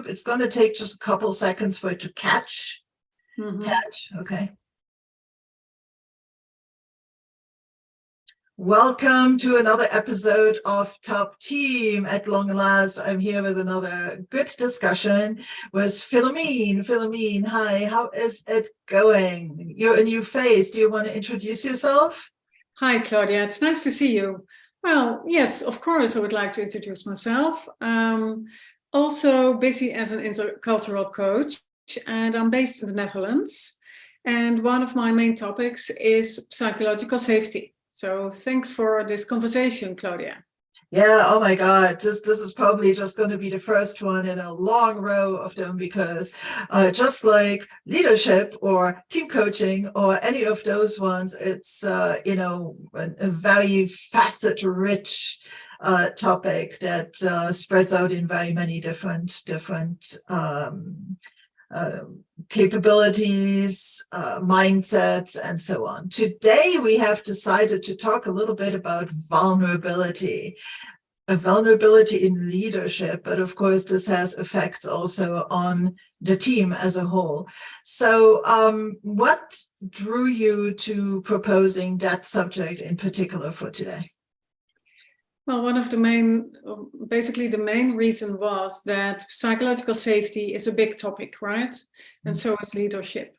Klomp. It's going to take just a couple seconds for it to catch. Catch, okay. Welcome to another episode of Top Team. At long last, I'm here with another good discussion with Philomène. Philomène, hi, how is it going? You're a new face. Do you want to introduce yourself? Hi, Claudia. It's nice to see you. Well, yes, of course, I would like to introduce myself. Also busy as an intercultural coach, and I'm based in the Netherlands. And one of my main topics is psychological safety. So thanks for this conversation, Claudia. Yeah, oh my God, this is probably just going to be the first one in a long row of them, because just like leadership or team coaching or any of those ones, it's, a very facet-rich topic that spreads out in very many different capabilities, mindsets, and so on. Today, we have decided to talk a little bit about vulnerability, a vulnerability in leadership, but of course, this has effects also on the team as a whole. So what drew you to proposing that subject in particular for today? Well, the main reason was that psychological safety is a big topic, right? And so is leadership.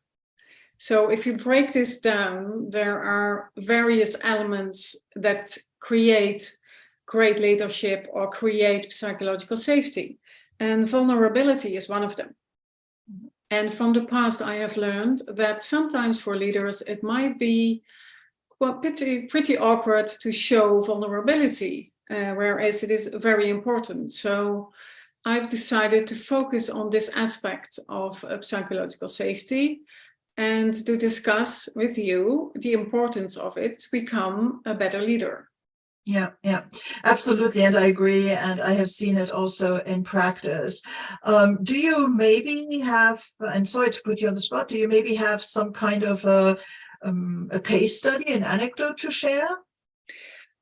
So if you break this down, there are various elements that create great leadership or create psychological safety. And vulnerability is one of them. And from the past, I have learned that sometimes for leaders, it might be pretty awkward to show vulnerability. Whereas it is very important. So I've decided to focus on this aspect of psychological safety and to discuss with you the importance of it to become a better leader. Yeah, absolutely. And I agree. And I have seen it also in practice. Do you maybe have, and sorry to put you on the spot, do you maybe have some kind of a case study, an anecdote to share?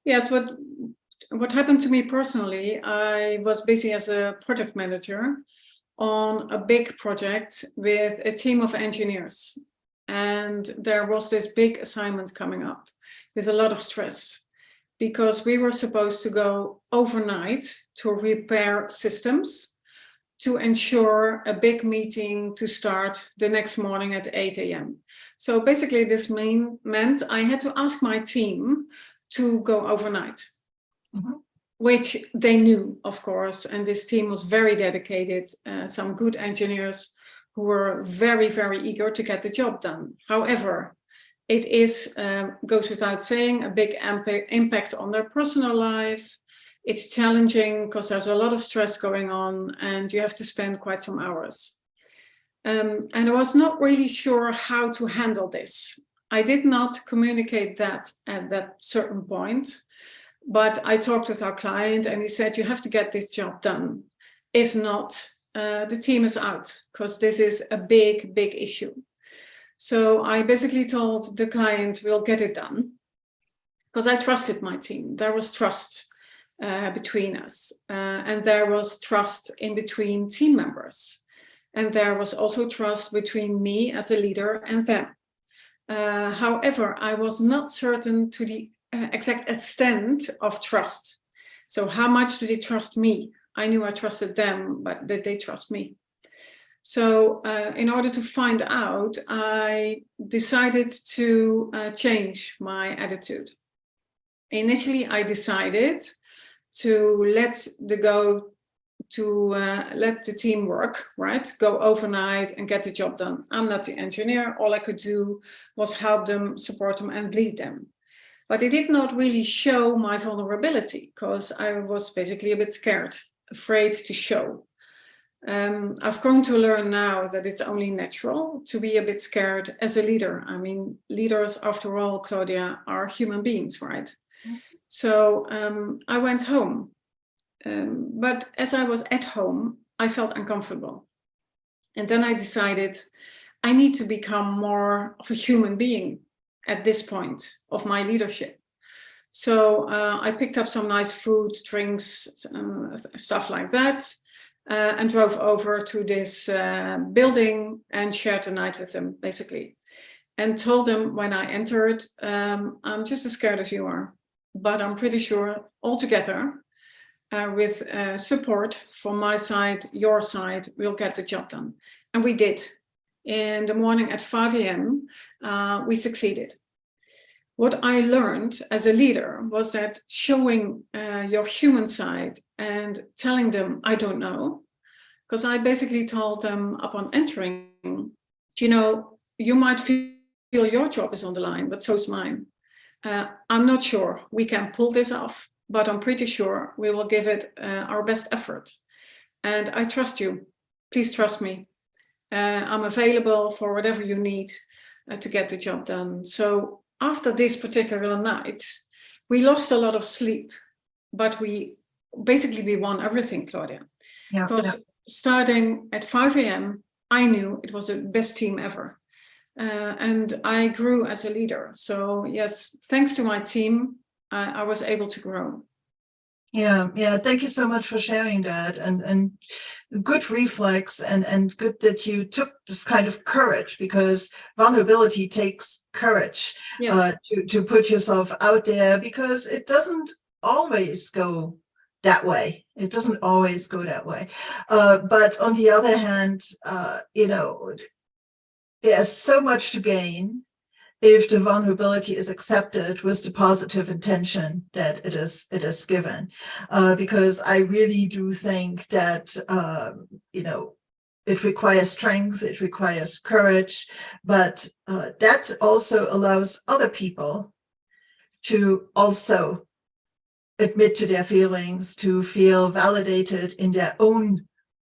Yes, what happened to me personally, I was busy as a project manager on a big project with a team of engineers. And there was this big assignment coming up with a lot of stress because we were supposed to go overnight to repair systems to ensure a big meeting to start the next morning at 8 a.m. So basically this meant I had to ask my team to go overnight. Which they knew, of course, and this team was very dedicated, some good engineers who were very, very eager to get the job done. However, it goes without saying, a big impact on their personal life. It's challenging because there's a lot of stress going on and you have to spend quite some hours. And I was not really sure how to handle this. I did not communicate that at that certain point. But I talked with our client and he said, you have to get this job done. If not, the team is out because this is a big issue. So I basically told the client, we'll get it done because I trusted my team. There was trust between us and there was trust in between team members. And there was also trust between me as a leader and them. However, I was not certain to the exact extent of trust. So how much do they trust me? I knew I trusted them, but did they trust me? So in order to find out, I decided to change my attitude. Initially, I decided to let the team work, right? Go overnight and get the job done. I'm not the engineer. All I could do was help them, support them, and lead them. But it did not really show my vulnerability because I was basically a bit scared, afraid to show. I've come to learn now that it's only natural to be a bit scared as a leader. I mean, leaders, after all, Claudia, are human beings, right? So I went home. But as I was at home, I felt uncomfortable. And then I decided I need to become more of a human being at this point of my leadership. So I picked up some nice food, drinks, stuff like that. and drove over to this building and shared the night with them, basically. And told them when I entered, I'm just as scared as you are, but I'm pretty sure all together, with support from my side, your side, we'll get the job done. And we did. In the morning at 5 a.m., we succeeded. What I learned as a leader was that showing your human side and telling them, I don't know, because I basically told them upon entering, you know, you might feel your job is on the line, but so's mine. I'm not sure we can pull this off, but I'm pretty sure we will give it our best effort. And I trust you. Please trust me. I'm available for whatever you need to get the job done. So after this particular night, we lost a lot of sleep, but we won everything, Claudia. Yeah. Because starting at 5 a.m., I knew it was the best team ever. And I grew as a leader. So yes, thanks to my team, I was able to grow. Yeah. Thank you so much for sharing that, and good reflex, and good that you took this kind of courage, because vulnerability takes courage. Yes. To put yourself out there, because it doesn't always go that way. It doesn't always go that way. But on the other hand, there's so much to gain if the vulnerability is accepted with the positive intention that it is given, because I really do think that it requires strength, it requires courage, but that also allows other people to also admit to their feelings, to feel validated in their own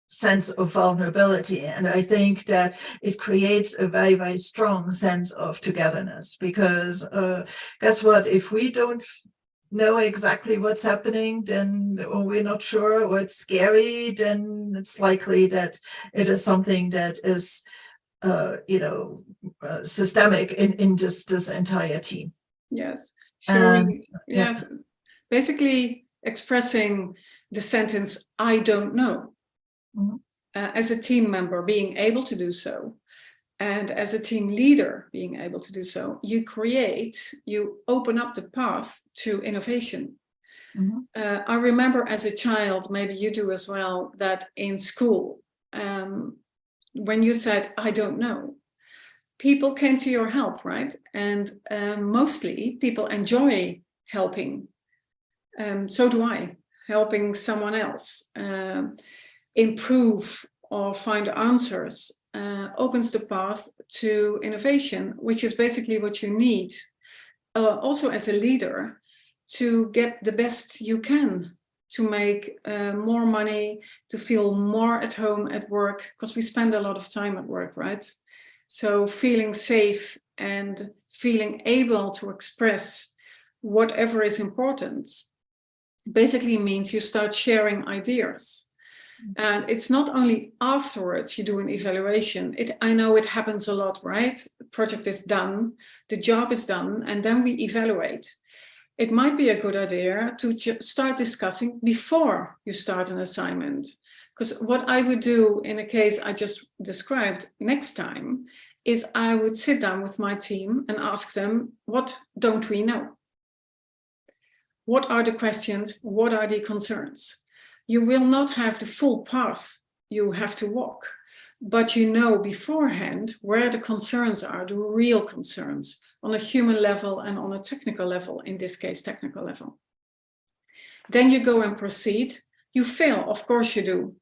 sense of vulnerability. And I think that it creates a very, very strong sense of togetherness, because guess what? If we don't know exactly what's happening, then, or we're not sure, or it's scary, then it's likely that it is something that is systemic in this entire team. Yes. Showing, yes. Yeah. Basically expressing the sentence, I don't know. Mm-hmm. As a team member, being able to do so, and as a team leader, being able to do so, you open up the path to innovation. Mm-hmm. I remember as a child, maybe you do as well, that in school, when you said, I don't know, people came to your help, right? And mostly people enjoy helping. So do I, helping someone else improve or find answers, opens the path to innovation, which is basically what you need also as a leader, to get the best you can, to make more money, to feel more at home at work, because we spend a lot of time at work, right? So feeling safe and feeling able to express whatever is important basically means you start sharing ideas. And it's not only afterwards you do an evaluation. I know it happens a lot, right? The project is done, the job is done, and then we evaluate. It might be a good idea to start discussing before you start an assignment. Because what I would do in a case I just described next time is I would sit down with my team and ask them, what don't we know? What are the questions? What are the concerns? You will not have the full path you have to walk, but you know beforehand where the concerns are, the real concerns, on a human level and on a technical level, in this case, technical level. Then you go and proceed. You fail, of course you do.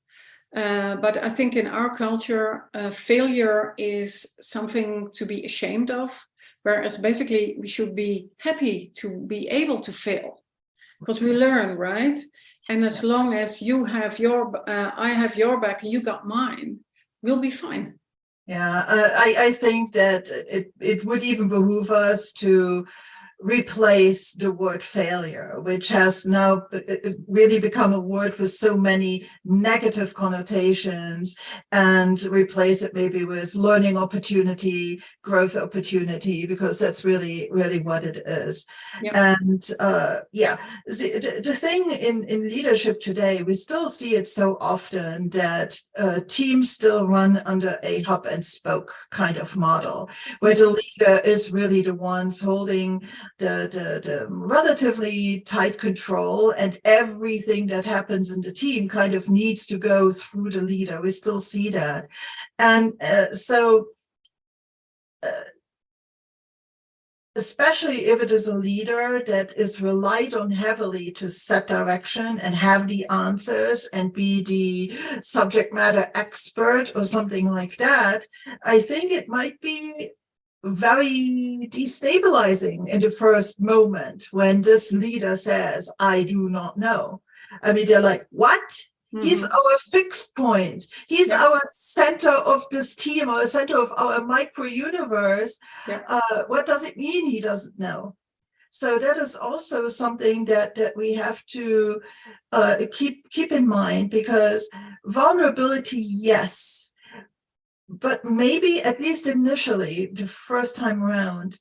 But I think in our culture, failure is something to be ashamed of, whereas basically we should be happy to be able to fail, because we learn, right? And as long as you have I have your back and you got mine, we'll be fine. Yeah, I think that it would even behoove us to replace the word failure, which has now really become a word with so many negative connotations, and replace it maybe with learning opportunity, growth opportunity, because that's really, really what it is. Yep. And the thing in leadership today, we still see it so often that teams still run under a hub and spoke kind of model, where the leader is really the ones holding the relatively tight control, and everything that happens in the team kind of needs to go through the leader. We still see that. And especially if it is a leader that is relied on heavily to set direction and have the answers and be the subject matter expert or something like that, I think it might be very destabilizing in the first moment when this leader says, I do not know. I mean, they're like, what? He's our fixed point. He's our center of this team, or center of our micro universe. What does it mean he doesn't know? So that is also something that we have to keep in mind, because vulnerability, yes, but maybe at least initially, the first time around,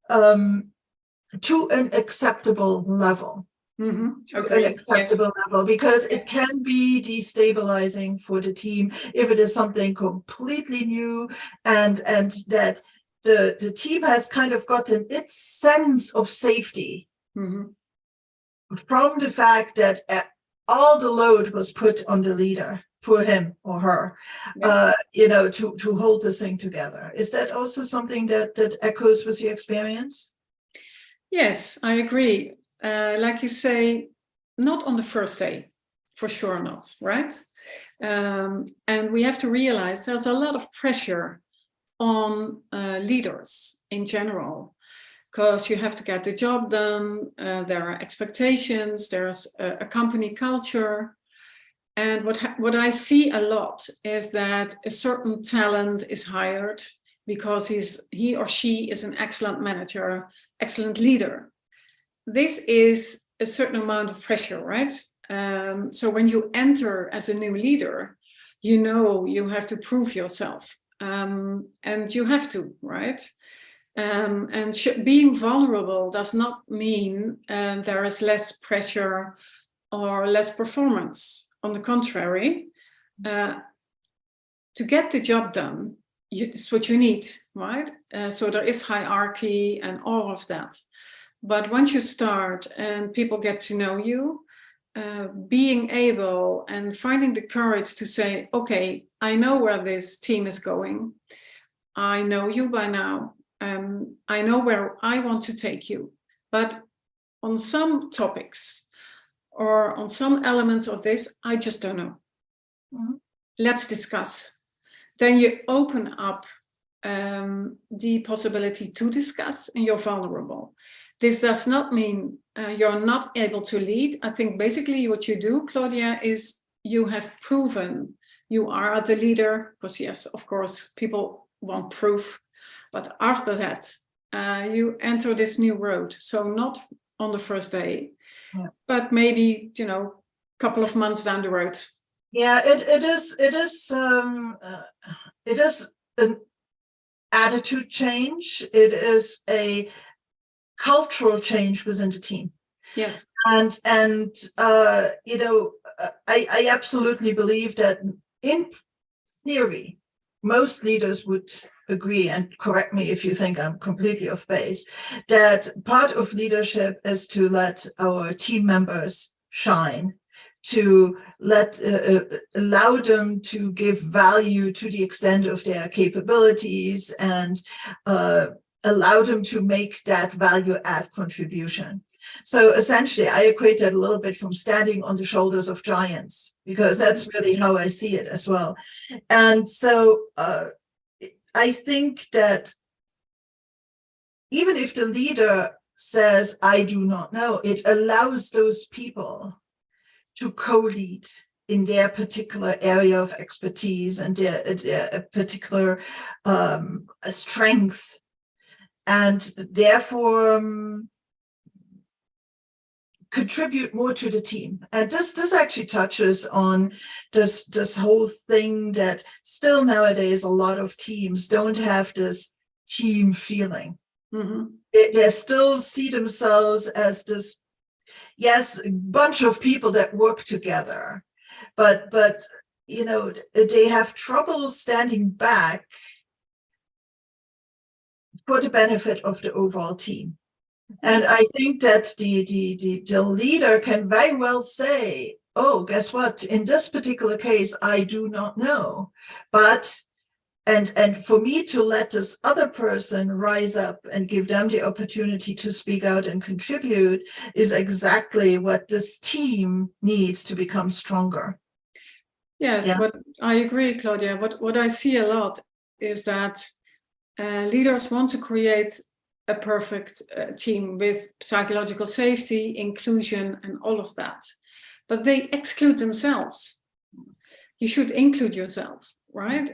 to an acceptable level. Okay. An acceptable level, because it can be destabilizing for the team if it is something completely new, and that the team has kind of gotten its sense of safety from the fact that all the load was put on the leader for him or her, to hold this thing together. Is that also something that echoes with your experience? Yes, I agree. Like you say, not on the first day, for sure not, right? And we have to realize there's a lot of pressure on leaders in general, because you have to get the job done, there are expectations, there's a company culture. And what I see a lot is that a certain talent is hired because he or she is an excellent manager, excellent leader. This is a certain amount of pressure, right? So when you enter as a new leader, you have to prove yourself, and you have to, right? And being vulnerable does not mean there is less pressure or less performance. On the contrary, to get the job done, it's what you need, right? So there is hierarchy and all of that. But once you start and people get to know you, being able and finding the courage to say, okay, I know where this team is going. I know you by now. I know where I want to take you. But on some topics or on some elements of this, I just don't know. Let's discuss. Then you open up the possibility to discuss, and you're vulnerable. This does not mean you're not able to lead. I think basically what you do, Claudia, is you have proven you are the leader, because yes, of course, people want proof. But after that, you enter this new road. So not on the first day, but maybe, a couple of months down the road. Yeah, it is an attitude change. It is a cultural change within the team. Yes. And I absolutely believe that in theory, most leaders would agree, and correct me if you think I'm completely off base, that part of leadership is to let our team members shine, to allow them to give value to the extent of their capabilities, and allow them to make that value add contribution. So essentially, I equate that a little bit from standing on the shoulders of giants, because that's really how I see it as well. And so I think that even if the leader says, I do not know, it allows those people to co-lead in their particular area of expertise and their particular strength. and therefore contribute more to the team. And this actually touches on this whole thing that still nowadays a lot of teams don't have this team feeling. Mm-hmm. They still see themselves as this, yes, bunch of people that work together, but you know, they have trouble standing back for the benefit of the overall team. And I think that the leader can very well say, oh, guess what? In this particular case, I do not know. But, and for me to let this other person rise up and give them the opportunity to speak out and contribute is exactly what this team needs to become stronger. Yes, Yeah. but I agree, Claudia. What I see a lot is that leaders want to create a perfect team with psychological safety, inclusion, and all of that. But they exclude themselves. You should include yourself, right?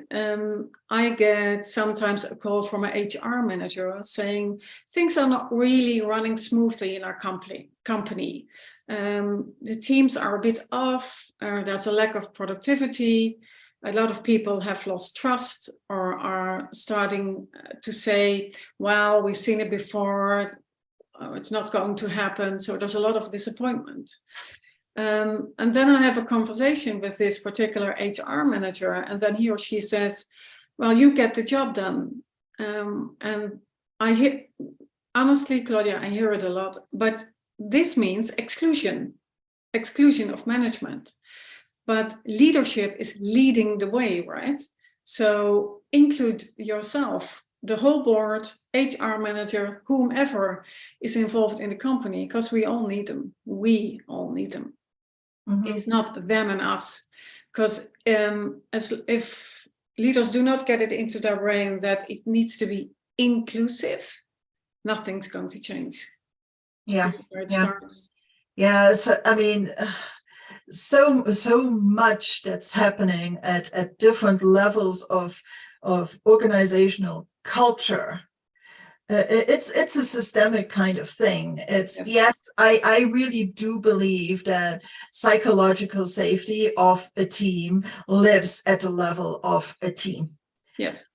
I get sometimes a call from an HR manager saying things are not really running smoothly in our company. The teams are a bit off. There's a lack of productivity. A lot of people have lost trust or are starting to say, well, we've seen it before, it's not going to happen. So there's a lot of disappointment. And then I have a conversation with this particular HR manager, and then he or she says, well, you get the job done. And I hear, honestly, Claudia, I hear it a lot, but this means exclusion of management. But leadership is leading the way, right? So include yourself, the whole board, HR manager, whomever is involved in the company, because we all need them. We all need them. Mm-hmm. It's not them and us, because if leaders do not get it into their brain that it needs to be inclusive, nothing's going to change. Yeah. This is where it starts. Yeah. So, I mean, so much that's happening at different levels of organizational culture. It's a systemic kind of thing. It's yes, I really do believe that psychological safety of a team lives at the level of a team. Yes.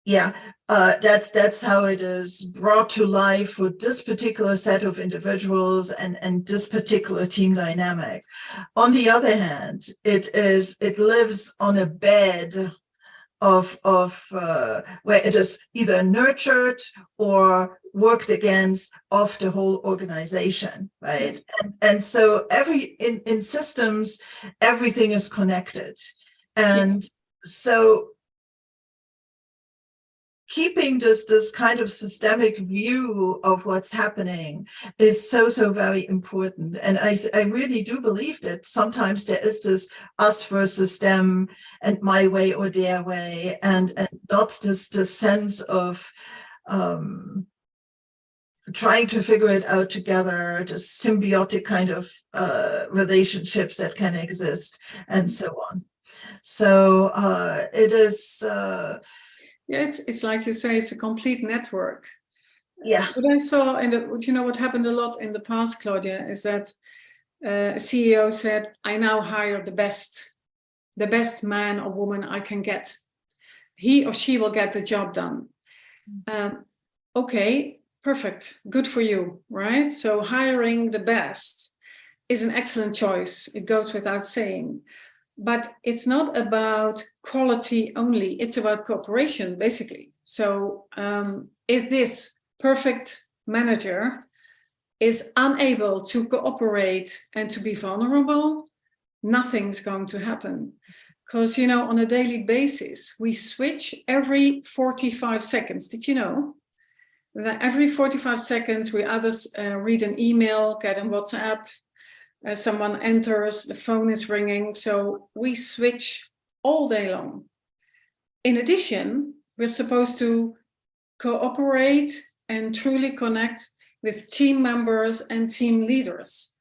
Yeah, that's how it is brought to life for this particular set of individuals and this particular team dynamic. On the other hand, it lives on a bed of where it is either nurtured or worked against of the whole organization, right? And so in systems, everything is connected, and so keeping this kind of systemic view of what's happening is so very important. And I really do believe that sometimes there is this us versus them and my way or their way, and not this sense of trying to figure it out together, the symbiotic kind of relationships that can exist, and so on. So it is it's like you say, it's a complete network. Yeah. What I saw what happened a lot in the past, Claudia, is that a CEO said, I now hire the best man or woman I can get. He or she will get the job done. Okay, perfect. Good for you, right? So hiring the best is an excellent choice. It goes without saying. But it's not about quality only. It's about cooperation, basically. So if this perfect manager is unable to cooperate and to be vulnerable, nothing's going to happen. Because, on a daily basis, we switch every 45 seconds. Did you know that every 45 seconds we either read an email, get in WhatsApp, someone enters, the phone is ringing. So we switch all day long. In addition, we're supposed to cooperate and truly connect with team members and team leaders.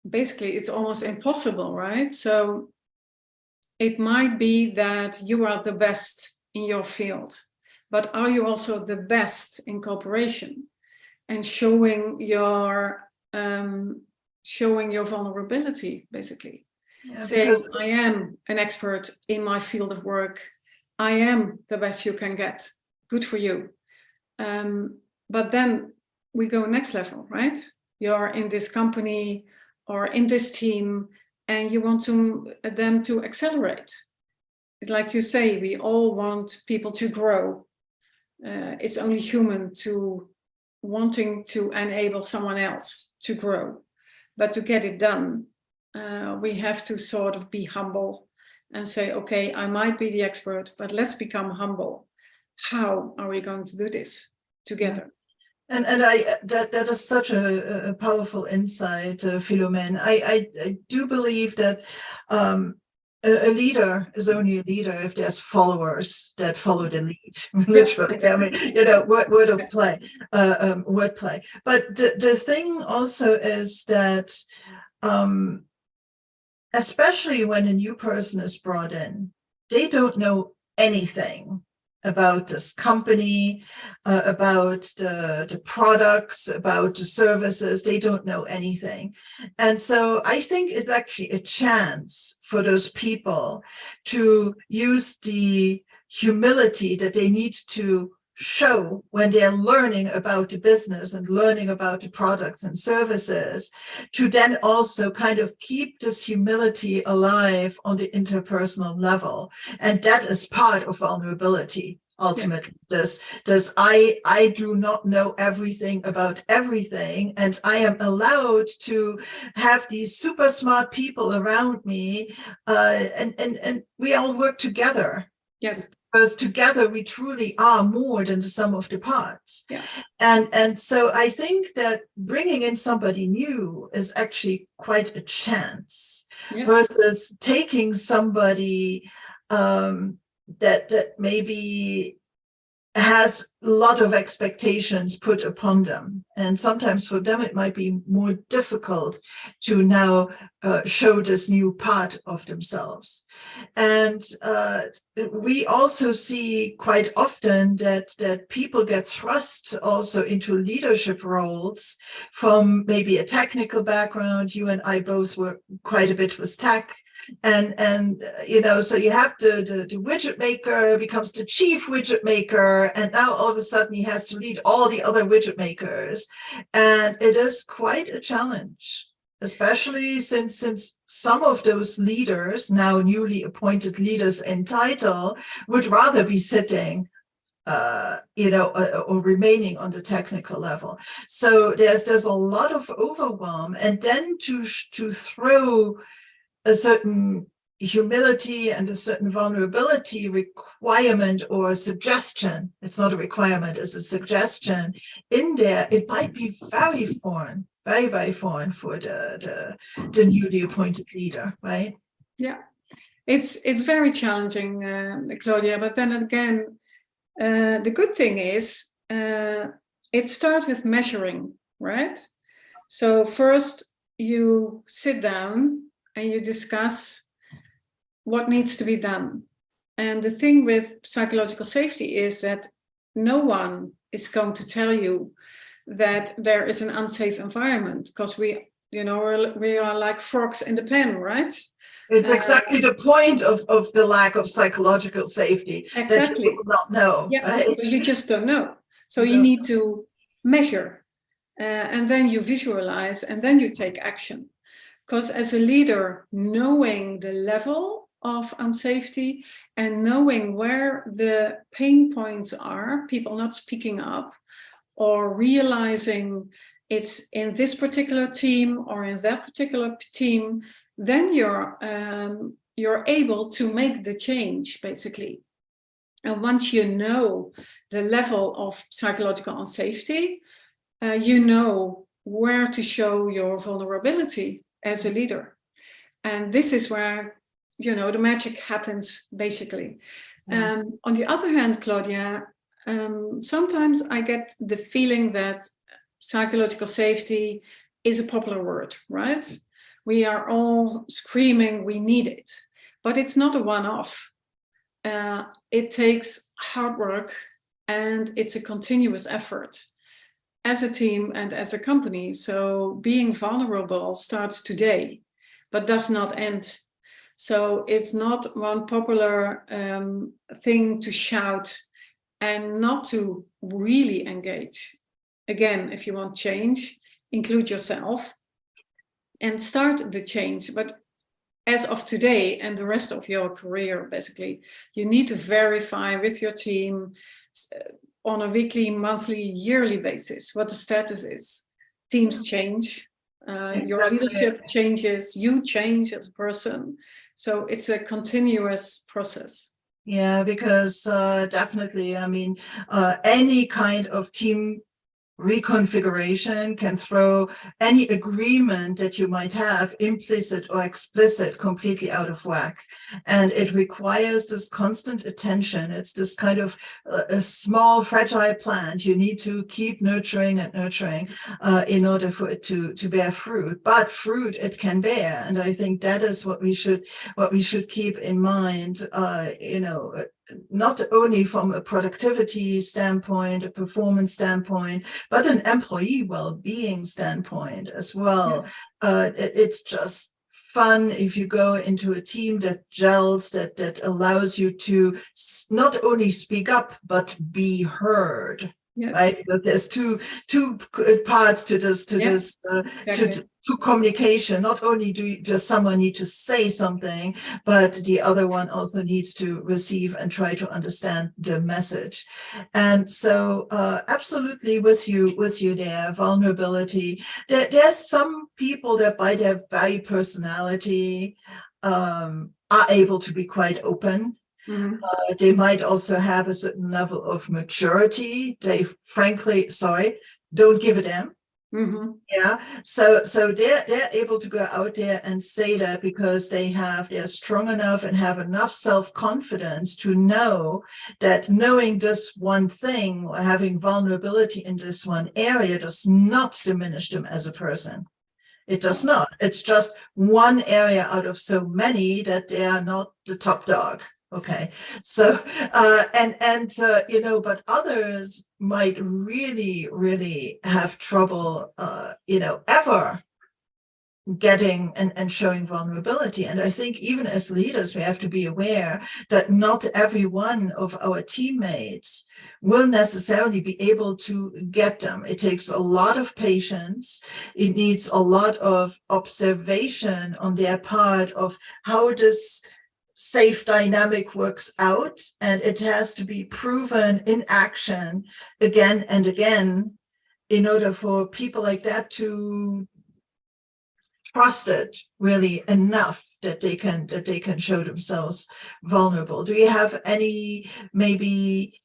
Basically, it's almost impossible, right? So it might be that you are the best in your field, but are you also the best in cooperation and showing your vulnerability, basically? Yeah, saying, I am an expert in my field of work. I am the best you can get. Good for you. But then we go next level, right? You're in this company or in this team, and you want them to accelerate. It's like you say, we all want people to grow. It's only human to wanting to enable someone else to grow. But to get it done, we have to sort of be humble and say, okay, I might be the expert, but let's become humble. How are we going to do this together? And that is such a powerful insight, Philomène. I do believe that a leader is only a leader if there's followers that follow the lead. Literally, I mean, wordplay. But the thing also is that, especially when a new person is brought in, they don't know anything about this company, about the products, about the services. They don't know anything. And so I think it's actually a chance for those people to use the humility that they need to show when they're learning about the business and learning about the products and services, to then also kind of keep this humility alive on the interpersonal level. And that is part of vulnerability. Ultimately, this I do not know everything about everything, and I am allowed to have these super smart people around me, and we all work together. Yes. Because together we truly are more than the sum of the parts. Yeah. And so I think that bringing in somebody new is actually quite a chance, versus taking somebody that maybe has a lot of expectations put upon them. And sometimes for them, it might be more difficult to now show this new part of themselves. And we also see quite often that people get thrust also into leadership roles from maybe a technical background. You and I both work quite a bit with tech. And so you have the widget maker becomes the chief widget maker, and now all of a sudden he has to lead all the other widget makers, and it is quite a challenge, especially since some of those leaders, now newly appointed leaders in title, would rather be sitting or remaining on the technical level. So there's a lot of overwhelm, and then to throw a certain humility and a certain vulnerability requirement or suggestion, it's not a requirement, it's a suggestion in there, it might be very foreign, very, very foreign for the newly appointed leader, right? Yeah, it's very challenging, Claudia, but then again, the good thing is it starts with measuring, right? So first you sit down and you discuss what needs to be done. And the thing with psychological safety is that no one is going to tell you that there is an unsafe environment, because we are like frogs in the pen, right? It's exactly the point of the lack of psychological safety. Exactly. That you will not know. Yeah, right? you just don't know. So you need to measure, and then you visualize, and then you take action. Because as a leader, knowing the level of unsafety and knowing where the pain points are, people not speaking up, or realizing it's in this particular team or in that particular team, then you're able to make the change, basically. And once you know the level of psychological unsafety, you know where to show your vulnerability as a leader. And this is where, the magic happens, basically. On the other hand, Claudia, sometimes I get the feeling that psychological safety is a popular word, right? We are all screaming we need it, but it's not a one-off. It takes hard work. and it's a continuous effort as a team and as a company. So being vulnerable starts today, but does not end. So it's not one popular thing to shout and not to really engage. Again, if you want change, include yourself and start the change. But as of today and the rest of your career, basically, you need to verify with your team on a weekly, monthly, yearly basis what the status is. Teams change, your leadership changes, you change as a person. So it's a continuous process. Yeah, because definitely, I mean, any kind of team reconfiguration can throw any agreement that you might have, implicit or explicit, completely out of whack. And it requires this constant attention. It's this kind of a small, fragile plant you need to keep nurturing and nurturing in order for it to bear fruit. But fruit it can bear. And I think that is what we should keep in mind, not only from a productivity standpoint, a performance standpoint, but an employee well-being standpoint as well. Yeah. It's just fun if you go into a team that gels, that allows you to not only speak up, but be heard. Yes. Right? But there's two parts to this, exactly. to communication. Not only does someone need to say something, but the other one also needs to receive and try to understand the message. And so, absolutely with you there, vulnerability. There's some people that by their very personality are able to be quite open. Mm-hmm. They might also have a certain level of maturity. They frankly, don't give a damn. Mm-hmm. Yeah. So they're able to go out there and say that because they're strong enough and have enough self-confidence to know that knowing this one thing or having vulnerability in this one area does not diminish them as a person. It does not. It's just one area out of so many that they are not the top dog. Okay, so but others might really have trouble, ever getting and showing vulnerability. And I think even as leaders, we have to be aware that not every one of our teammates will necessarily be able to get them. It takes a lot of patience. It needs a lot of observation on their part of how this safe dynamic works out, and it has to be proven in action again and again in order for people like that to trust it really enough that they can show themselves vulnerable. Do you have any maybe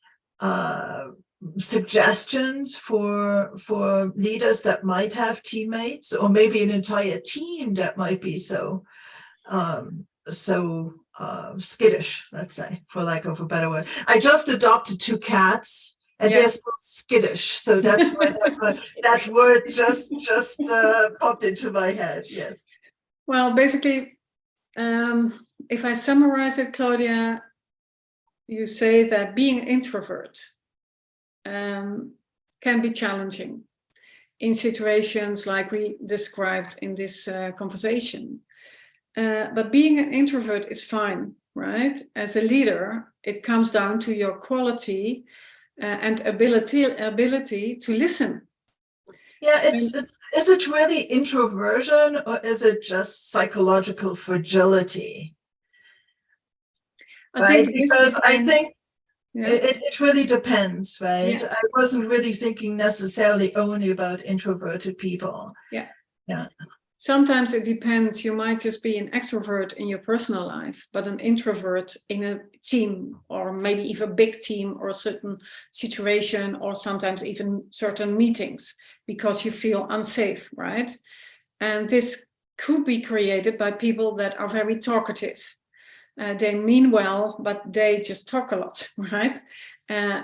suggestions for leaders that might have teammates, or maybe an entire team that might be so skittish, let's say, for lack of a better word? I just adopted 2 cats, and they're still skittish, so that's why that word just popped into my head. Yes. Well, basically, if I summarize it, Claudia, you say that being an introvert can be challenging in situations like we described in this conversation. But being an introvert is fine, right? As a leader, it comes down to your quality and ability to listen. Yeah, is it really introversion, or is it just psychological fragility? I think it really depends, right? Yeah. I wasn't really thinking necessarily only about introverted people. Yeah. Sometimes it depends. You might just be an extrovert in your personal life, but an introvert in a team, or maybe even a big team, or a certain situation, or sometimes even certain meetings, because you feel unsafe, right? And this could be created by people that are very talkative. They mean well, but they just talk a lot, right?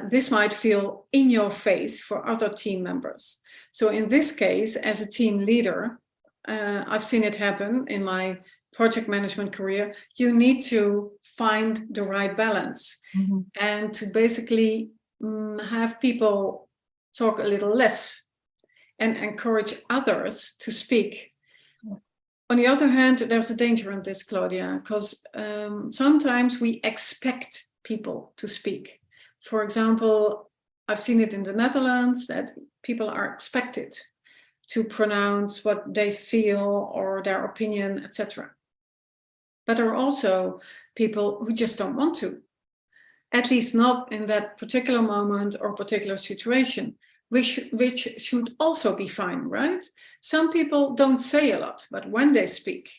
This might feel in your face for other team members. So in this case, as a team leader, I've seen it happen in my project management career. You need to find the right balance, mm-hmm. and to basically have people talk a little less and encourage others to speak. On the other hand, there's a danger in this, Claudia, because sometimes we expect people to speak. For example, I've seen it in the Netherlands that people are expected to pronounce what they feel or their opinion, etc. But there are also people who just don't want to, at least not in that particular moment or particular situation, which should also be fine, right? Some people don't say a lot, but when they speak,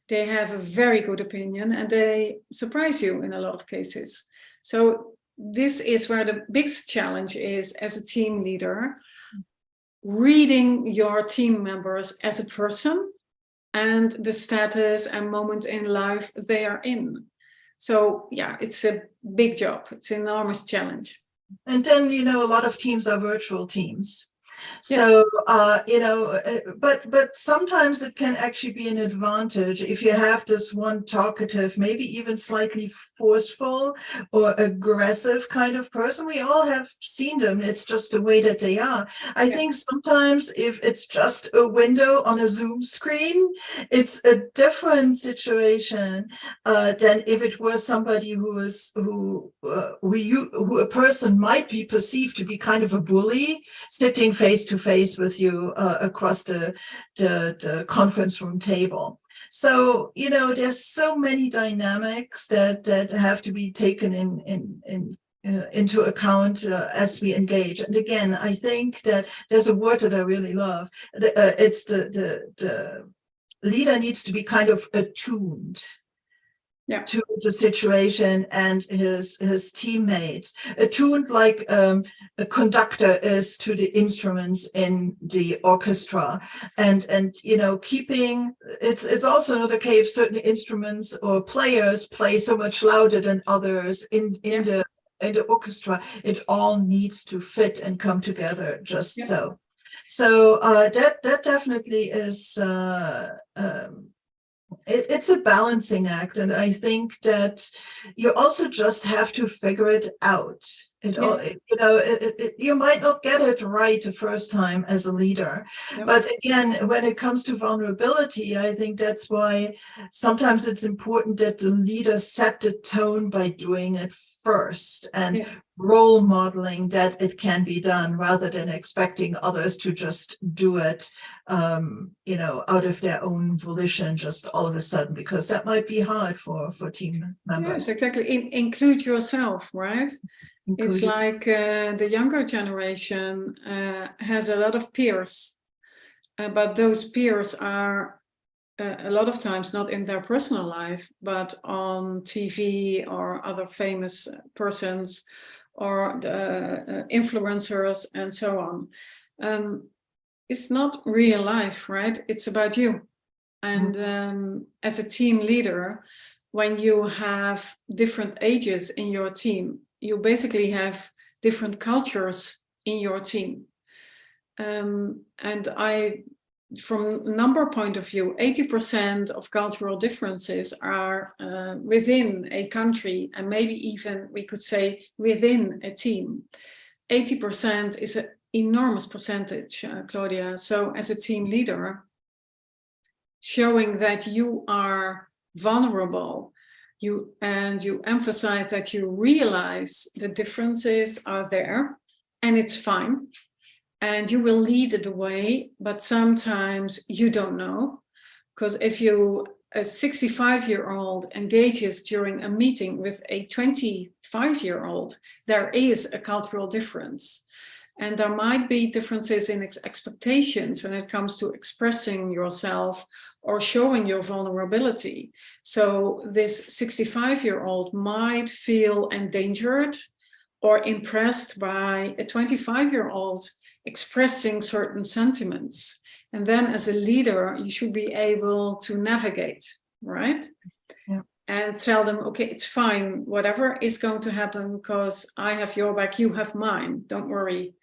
they have a very good opinion and they surprise you in a lot of cases. So this is where the biggest challenge is as a team leader, reading your team members as a person and the status and moment in life they are in. So yeah, it's a big job. It's an enormous challenge. And then, you know, a lot of teams are virtual teams. Yes. So, you know, but sometimes it can actually be an advantage if you have this one talkative, maybe even slightly forceful or aggressive kind of person. We all have seen them. It's just the way that they are. I think sometimes if it's just a window on a Zoom screen, it's a different situation than if it was somebody who a person might be perceived to be kind of a bully, sitting face to face with you across the conference room table. So, you know, there's so many dynamics that have to be taken into account as we engage. And again, I think that there's a word that I really love. It's the leader needs to be kind of attuned to the situation and his teammates, attuned like a conductor is to the instruments in the orchestra, and you know, keeping it's also not okay if certain instruments or players play so much louder than others in the orchestra. It all needs to fit and come together just so. So that definitely is. It's a balancing act, and I think that you also just have to figure it out. You might not get it right the first time as a leader, but again, when it comes to vulnerability, I think that's why sometimes it's important that the leader set the tone by doing it first and role modeling that it can be done rather than expecting others to just do it out of their own volition just all of a sudden, because that might be hard for team members. Yes, exactly. Include yourself, right? It's like the younger generation has a lot of peers, but those peers are a lot of times not in their personal life, but on TV or other famous persons or influencers and so on. It's not real life, right? It's about you. And as a team leader, when you have different ages in your team, you basically have different cultures in your team. And from number point of view, 80% of cultural differences are within a country, and maybe even we could say within a team. 80% is an enormous percentage, Claudia. So as a team leader, showing that you are vulnerable, you emphasize that you realize the differences are there and it's fine. And you will lead the way, but sometimes you don't know. Because if a 65-year-old engages during a meeting with a 25-year-old, there is a cultural difference. And there might be differences in expectations when it comes to expressing yourself or showing your vulnerability. So this 65-year-old might feel endangered or impressed by a 25-year-old expressing certain sentiments. And then as a leader, you should be able to navigate, right? Yeah. And tell them, okay, it's fine, whatever is going to happen, because I have your back, you have mine, don't worry.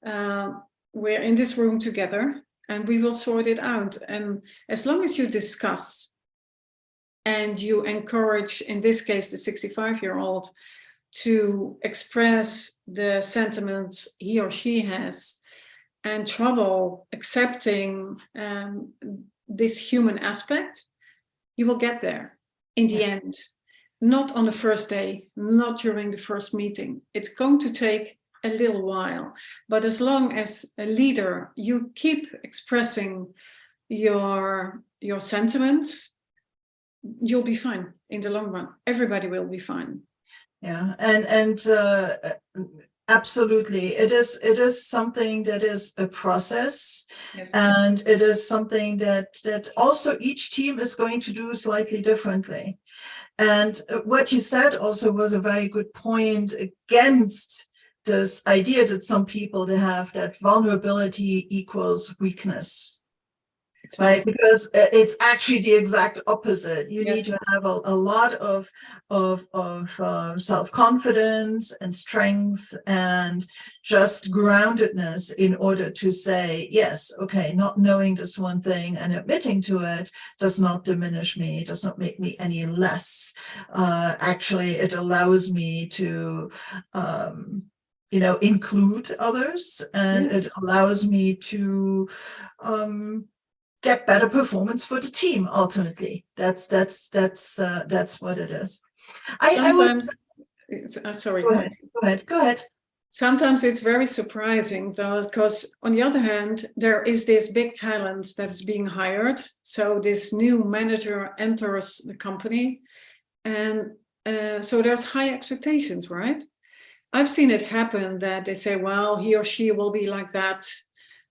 We're in this room together and we will sort it out. And as long as you discuss and you encourage, in this case, the 65-year-old to express the sentiments he or she has and trouble accepting this human aspect, you will get there in the end. Not on the first day, not during the first meeting. It's going to take a little while. But as long as a leader, you keep expressing your sentiments, you'll be fine in the long run. Everybody will be fine. Yeah, and absolutely, it is something that is a process, Yes. and it is something that also each team is going to do slightly differently. And what you said also was a very good point against this idea that some people they have that vulnerability equals weakness. Right, because it's actually the exact opposite. You need to have a lot of self-confidence and strength and just groundedness in order to say, yes, okay, not knowing this one thing and admitting to it does not diminish me, does not make me any less. Actually, it allows me to include others, and it allows me to get better performance for the team. Ultimately, that's what it is. I would. Sorry. Go ahead. Sometimes it's very surprising, though, because on the other hand, there is this big talent that is being hired. So this new manager enters the company, and so there's high expectations, right? I've seen it happen that they say, well, he or she will be like that.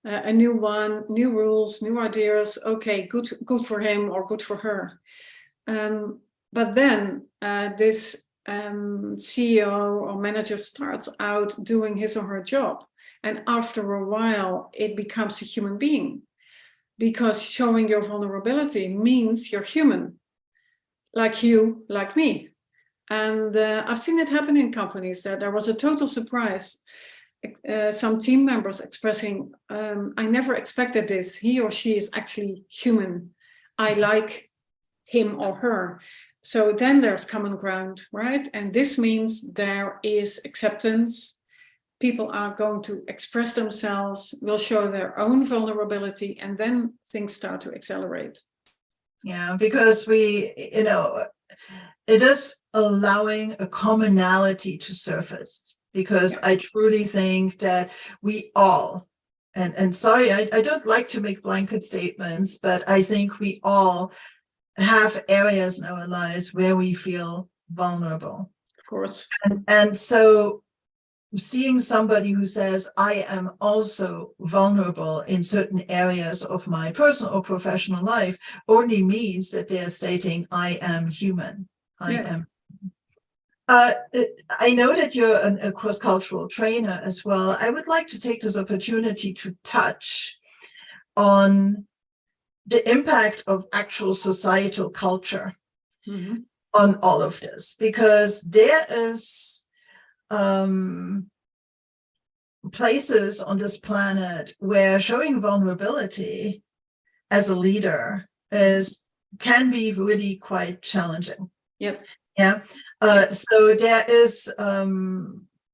A new one, new rules, new ideas. Okay, good for him or good for her. But then this CEO or manager starts out doing his or her job, and after a while, it becomes a human being, because showing your vulnerability means you're human, like you, like me. And I've seen it happen in companies that there was a total surprise. Some team members expressing, I never expected this. He or she is actually human. I like him or her. So then there's common ground, right? And this means there is acceptance. People are going to express themselves, will show their own vulnerability, and then things start to accelerate. Yeah, because it is allowing a commonality to surface. Because I truly think that we all, and sorry, I don't like to make blanket statements, but I think we all have areas in our lives where we feel vulnerable. Of course. And so seeing somebody who says, I am also vulnerable in certain areas of my personal or professional life only means that they're stating, I am human. I am. I know that you're a cross-cultural trainer as well. I would like to take this opportunity to touch on the impact of actual societal culture on all of this, because there is places on this planet where showing vulnerability as a leader can be really quite challenging. Yes. Yeah. So there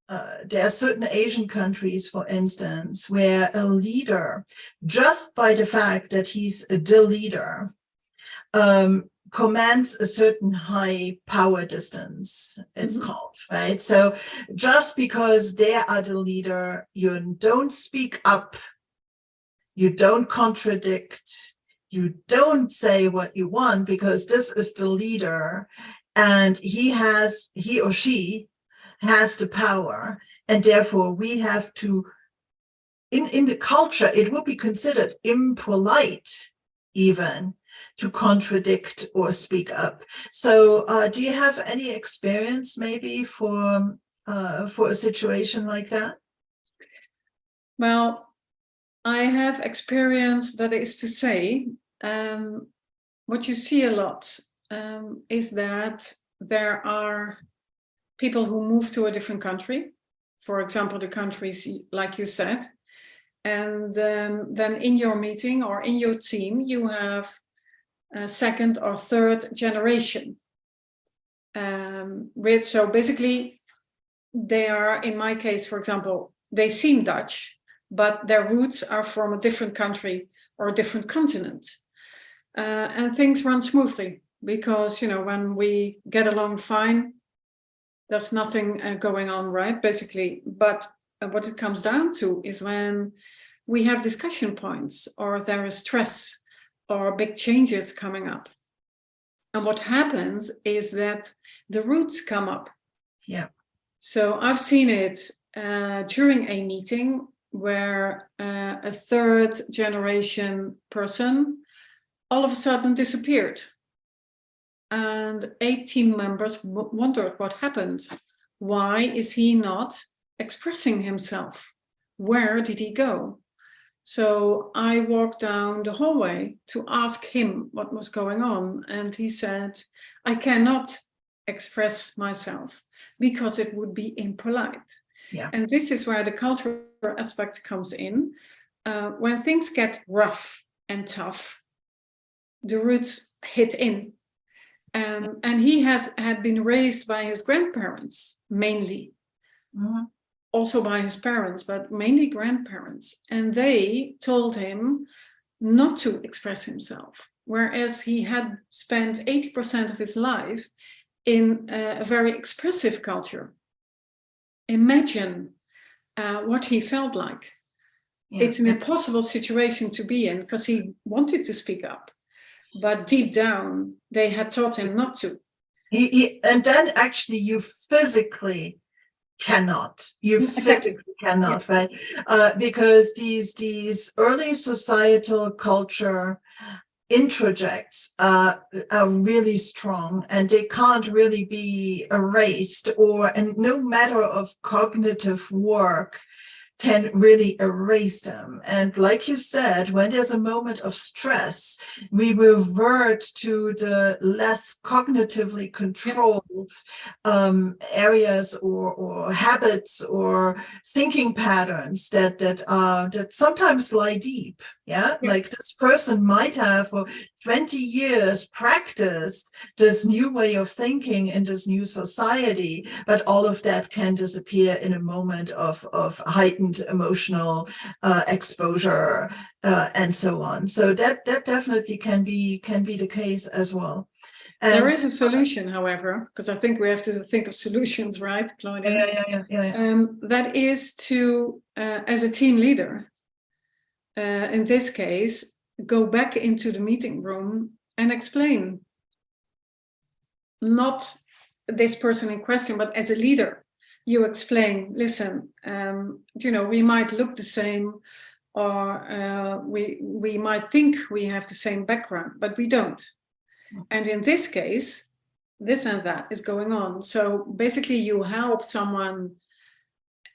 are certain Asian countries, for instance, where a leader, just by the fact that he's the leader, commands a certain high power distance, it's called, right? So just because they are the leader, you don't speak up, you don't contradict, you don't say what you want, because this is the leader, and he or she has the power, and therefore we have to, in the culture, it would be considered impolite even to contradict or speak up. So do you have any experience maybe for a situation like that? Well, I have experience, that is to say, what you see a lot is that there are people who move to a different country, for example, the countries like you said, and then in your meeting or in your team, you have a second or third generation. So basically, they are, in my case, for example, they seem Dutch, but their roots are from a different country or a different continent. And things run smoothly because, when we get along fine, there's nothing going on, right? Basically. But what it comes down to is when we have discussion points or there is stress or big changes coming up. And what happens is that the roots come up. Yeah. So I've seen it during a meeting where a third generation person all of a sudden disappeared. And 8 team members wondered what happened. Why is he not expressing himself? Where did he go? So I walked down the hallway to ask him what was going on. And he said, I cannot express myself because it would be impolite. Yeah. And this is where the cultural aspect comes in. When things get rough and tough, the roots hit in. And he had been raised by his grandparents, mainly. Mm-hmm. Also by his parents, but mainly grandparents. And they told him not to express himself, whereas he had spent 80% of his life in a very expressive culture. Imagine what he felt like. Yeah. It's an impossible situation to be in because he wanted to speak up, but deep down they had taught him not to. And then actually you physically cannot. You physically cannot, right? Because these early societal culture introjects are really strong, and they can't really be erased, and no matter of cognitive work can really erase them. And like you said, when there's a moment of stress, we revert to the less cognitively controlled areas or habits or thinking patterns that sometimes lie deep. Yeah, like this person might have for 20 years practiced this new way of thinking in this new society, but all of that can disappear in a moment of heightened emotional exposure and so on. So that definitely can be the case as well. And there is a solution, however, because I think we have to think of solutions, right, Claudia? Yeah. That is to, as a team leader, in this case, go back into the meeting room and explain. Not this person in question, but as a leader, you explain, listen, we might look the same, or we might think we have the same background, but we don't. And in this case, this and that is going on. So basically you help someone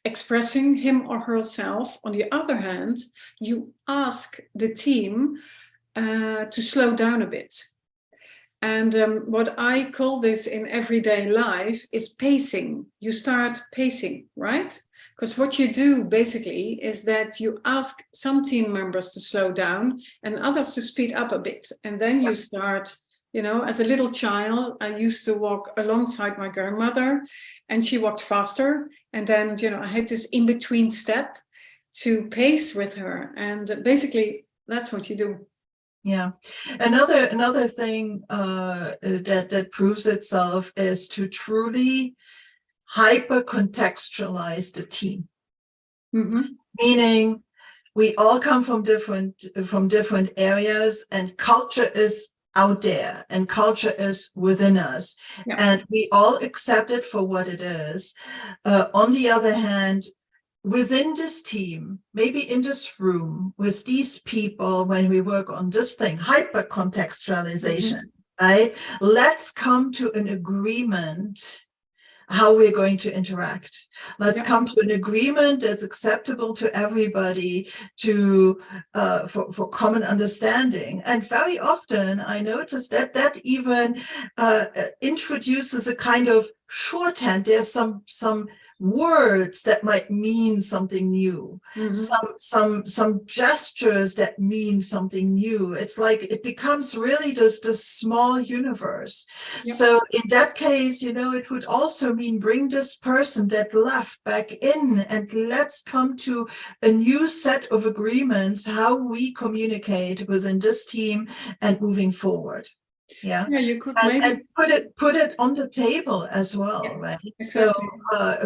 expressing him or herself. On the other hand, you ask the team to slow down a bit. And what I call this in everyday life is pacing. You start pacing, right? Because what you do basically is that you ask some team members to slow down and others to speed up a bit. And then you start, as a little child, I used to walk alongside my grandmother and she walked faster. And then, I had this in-between step to pace with her. And basically, that's what you do. Yeah. Another thing that proves itself is to truly hyper-contextualize the team. Mm-hmm. Meaning we all come from different areas, and culture is out there and culture is within us. Yeah. And we all accept it for what it is. On the other hand, within this team, maybe in this room, with these people, when we work on this thing, hyper-contextualization, right? Let's come to an agreement how we're going to interact. Let's come to an agreement that's acceptable to everybody for common understanding. And very often I notice that even introduces a kind of shorthand. There's some words that might mean something new, some gestures that mean something new. It's like it becomes really just a small universe. Yep. So in that case, it would also mean bring this person that left back in, and let's come to a new set of agreements, how we communicate within this team and moving forward. Yeah, you could and put it on the table as well, right? Exactly. So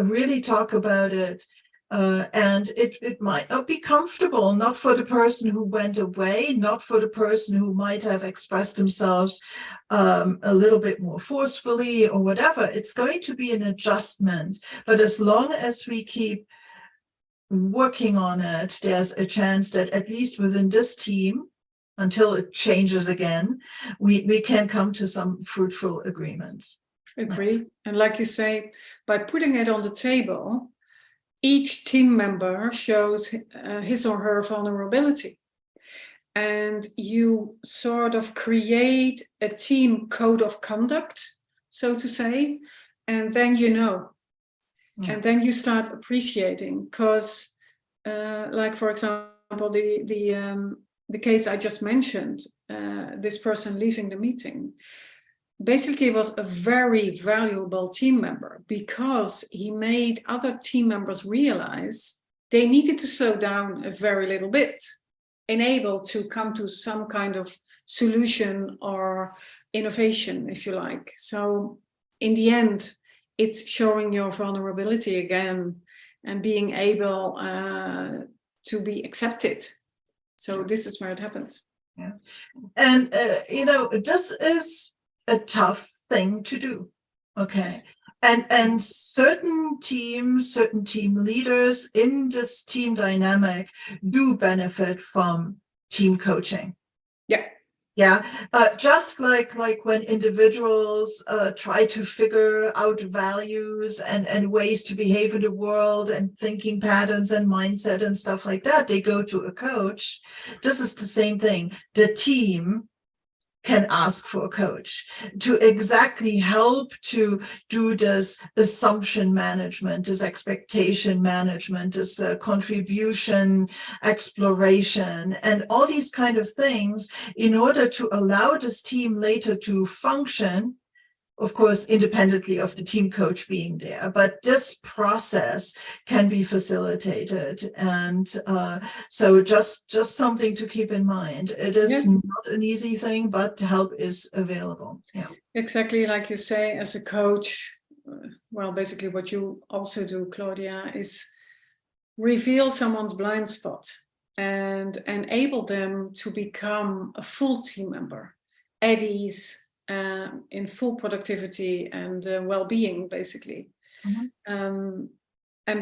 really talk about it, and it might not be comfortable, not for the person who went away, not for the person who might have expressed themselves a little bit more forcefully or whatever. It's going to be an adjustment, but as long as we keep working on it, there's a chance that at least within this team, until it changes again, we can come to some fruitful agreements. Agree. And like you say, by putting it on the table, each team member shows his or her vulnerability. And you sort of create a team code of conduct, so to say, and then and then you start appreciating, because like, for example, the case I just mentioned, this person leaving the meeting, basically was a very valuable team member, because he made other team members realize they needed to slow down a very little bit, enable to come to some kind of solution or innovation, if you like. So in the end, it's showing your vulnerability again and being able to be accepted. So this is where it happens. Yeah. And, this is a tough thing to do. Okay. And certain teams, certain team leaders in this team dynamic do benefit from team coaching. Yeah. Yeah, just like when individuals try to figure out values and ways to behave in the world and thinking patterns and mindset and stuff like that, they go to a coach. This is the same thing. The team can ask for a coach to exactly help to do this assumption management, this expectation management, this contribution exploration, and all these kind of things in order to allow this team later to function, of course, independently of the team coach being there. But this process can be facilitated. And so just something to keep in mind. It is not an easy thing, but help is available. Yeah. Exactly like you say, as a coach, well, basically what you also do, Claudia, is reveal someone's blind spot and enable them to become a full team member, at ease, in full productivity and well-being, basically. And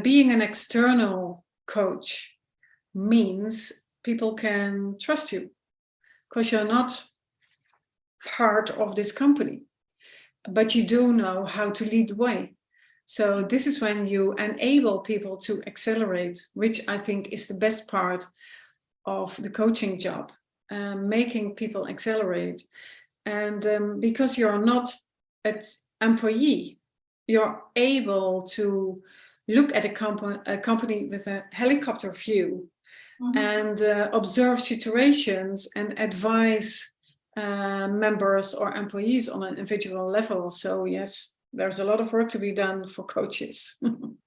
being an external coach means people can trust you, because you're not part of this company, but you do know how to lead the way. So this is when you enable people to accelerate, which I think is the best part of the coaching job, making people accelerate. And because you're not an employee, you're able to look at a company with a helicopter view and observe situations and advise members or employees on an individual level. So yes, there's a lot of work to be done for coaches.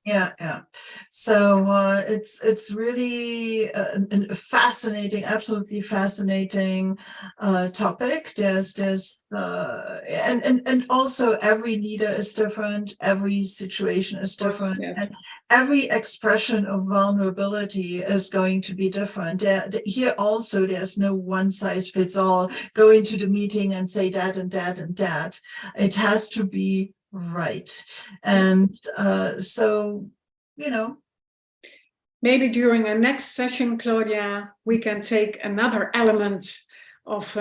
Yeah. So it's really a fascinating, absolutely fascinating topic. There's and also every leader is different, every situation is different, and every expression of vulnerability is going to be different. Here also, there's no one size fits all. Go into the meeting and say that and that and that. It has to be right. And so, maybe during our next session, Claudia, we can take another element of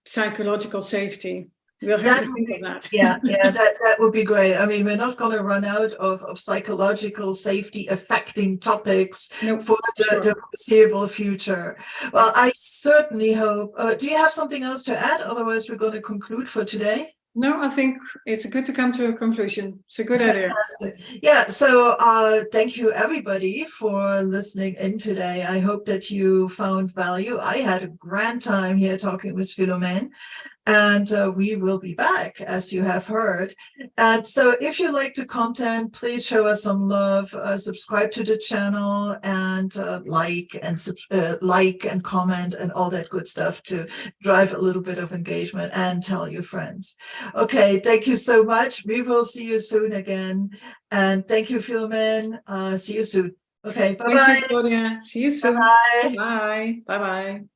psychological safety. We'll have to think of that. Yeah, that would be great. I mean, we're not going to run out of psychological safety affecting topics for the foreseeable future. Well, I certainly hope. Do you have something else to add? Otherwise, we're going to conclude for today. No, I think it's good to come to a conclusion. It's a good idea. Yeah, so thank you everybody for listening in today. I hope that you found value. I had a grand time here talking with Philomène. And we will be back, as you have heard. And so if you like the content, please show us some love, subscribe to the channel, and like and comment and all that good stuff to drive a little bit of engagement, and tell your friends. Okay, thank you so much. We will see you soon again. And thank you, Philomène. See you soon. Okay, bye-bye. Thank you, Claudia. See you soon. Bye. Bye. Bye-bye.